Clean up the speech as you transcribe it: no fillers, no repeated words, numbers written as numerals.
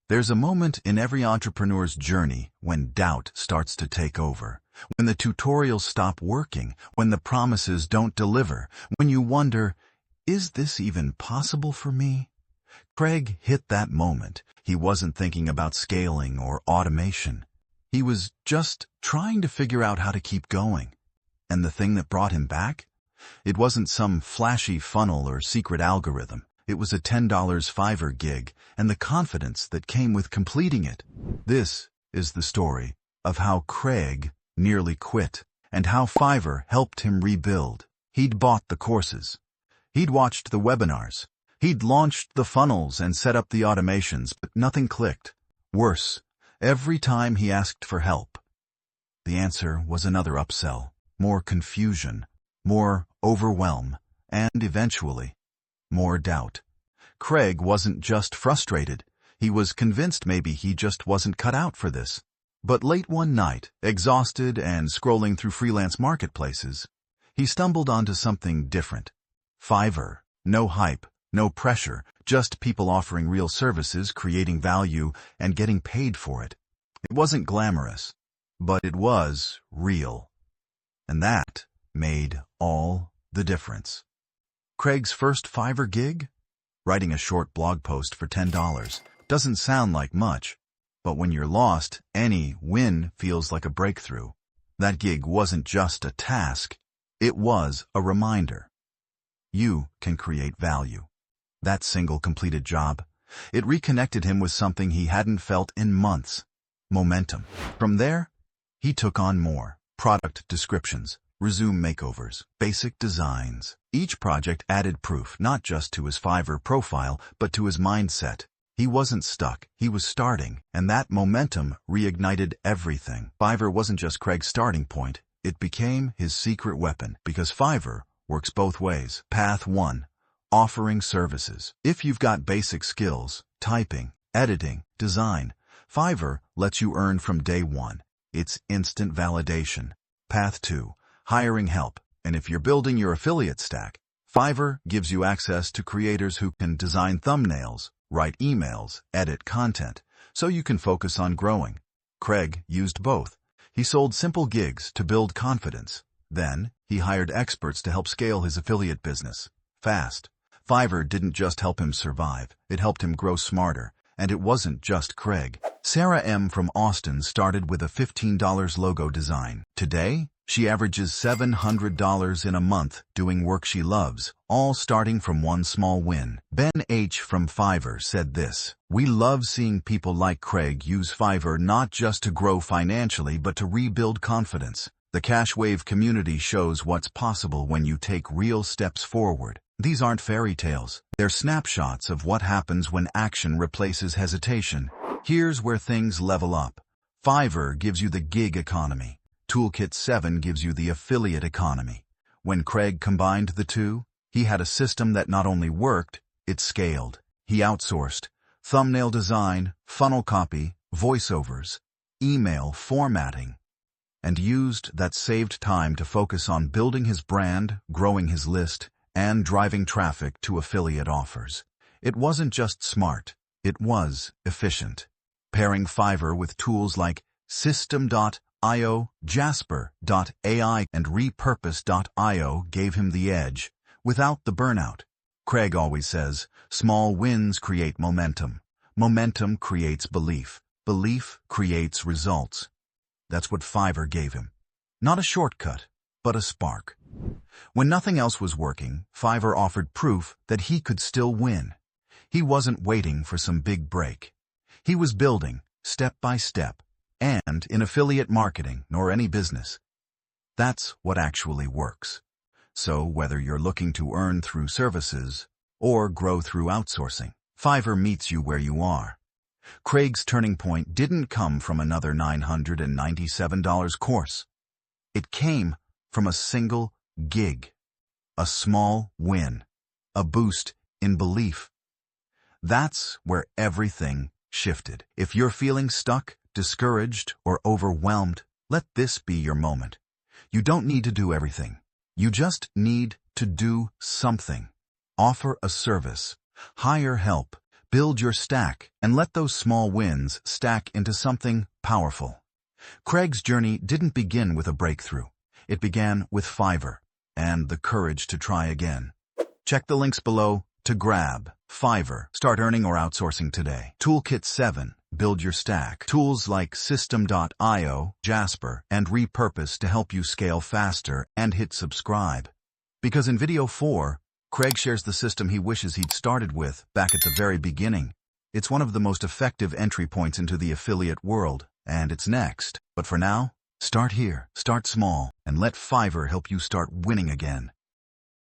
There's a moment in every entrepreneur's journey when doubt starts to take over, when the tutorials stop working, when the promises don't deliver, when you wonder, is this even possible for me? Craig hit that moment. He wasn't thinking about scaling or automation. He was just trying to figure out how to keep going. And the thing that brought him back? It wasn't some flashy funnel or secret algorithm. It was a $10 Fiverr gig and the confidence that came with completing it. This is the story of how Craig nearly quit and how Fiverr helped him rebuild. He'd bought the courses. He'd watched the webinars. He'd launched the funnels and set up the automations, but nothing clicked. Worse, every time he asked for help, the answer was another upsell, more confusion, more overwhelm, and eventually, more doubt. Craig wasn't just frustrated. He was convinced maybe he just wasn't cut out for this. But late one night, exhausted and scrolling through freelance marketplaces, he stumbled onto something different. Fiverr. No hype, no pressure, just people offering real services, creating value, and getting paid for it. It wasn't glamorous, but it was real. And that made all the difference. Craig's first Fiverr gig? Writing a short blog post for $10 doesn't sound like much, but when you're lost, any win feels like a breakthrough. That gig wasn't just a task, it was a reminder. You can create value. That single completed job, it reconnected him with something he hadn't felt in months. Momentum. From there, he took on more. Product descriptions, resume makeovers, basic designs. Each project added proof not just to his Fiverr profile, but to his mindset. He wasn't stuck, he was starting, and that momentum reignited everything. Fiverr wasn't just Craig's starting point, it became his secret weapon, because Fiverr works both ways. Path 1. Offering services. If you've got basic skills, typing, editing, design, Fiverr lets you earn from day one. It's instant validation. Path 2. Hiring help. And if you're building your affiliate stack, Fiverr gives you access to creators who can design thumbnails, write emails, edit content, so you can focus on growing. Craig used both. He sold simple gigs to build confidence. Then, he hired experts to help scale his affiliate business. Fast. Fiverr didn't just help him survive, it helped him grow smarter. And it wasn't just Craig. Sarah M. from Austin started with a $15 logo design. Today, she averages $700 in a month doing work she loves, all starting from one small win. Ben H. from Fiverr said this: "We love seeing people like Craig use Fiverr not just to grow financially but to rebuild confidence. The CashWave community shows what's possible when you take real steps forward." These aren't fairy tales. They're snapshots of what happens when action replaces hesitation. Here's where things level up. Fiverr gives you the gig economy. Toolkit 7 gives you the affiliate economy. When Craig combined the two, he had a system that not only worked, it scaled. He outsourced thumbnail design, funnel copy, voiceovers, email formatting, and used that saved time to focus on building his brand, growing his list, and driving traffic to affiliate offers. It wasn't just smart, it was efficient. Pairing Fiverr with tools like System.io, Jasper.ai, and Repurpose.io gave him the edge, without the burnout. Craig always says, small wins create momentum. Momentum creates belief. Belief creates results. That's what Fiverr gave him. Not a shortcut, but a spark. When nothing else was working, Fiverr offered proof that he could still win. He wasn't waiting for some big break. He was building, step by step, and in affiliate marketing nor any business. That's what actually works. So whether you're looking to earn through services or grow through outsourcing, Fiverr meets you where you are. Craig's turning point didn't come from another $997 course. It came from a single gig, a small win, a boost in belief. That's where everything shifted. If you're feeling stuck, discouraged, or overwhelmed, let this be your moment. You don't need to do everything. You just need to do something. Offer a service, hire help, Build your stack and let those small wins stack into something powerful. Craig's journey didn't begin with a breakthrough. It began with Fiverr and the courage to try again. Check the links below to grab Fiverr. Start earning or outsourcing today. Toolkit 7. Build your stack. Tools like System.io, Jasper, and Repurpose to help you scale faster, and hit subscribe. Because in video 4, Craig shares the system he wishes he'd started with back at the very beginning. It's one of the most effective entry points into the affiliate world, and it's next. But for now, start here, start small, and let Fiverr help you start winning again.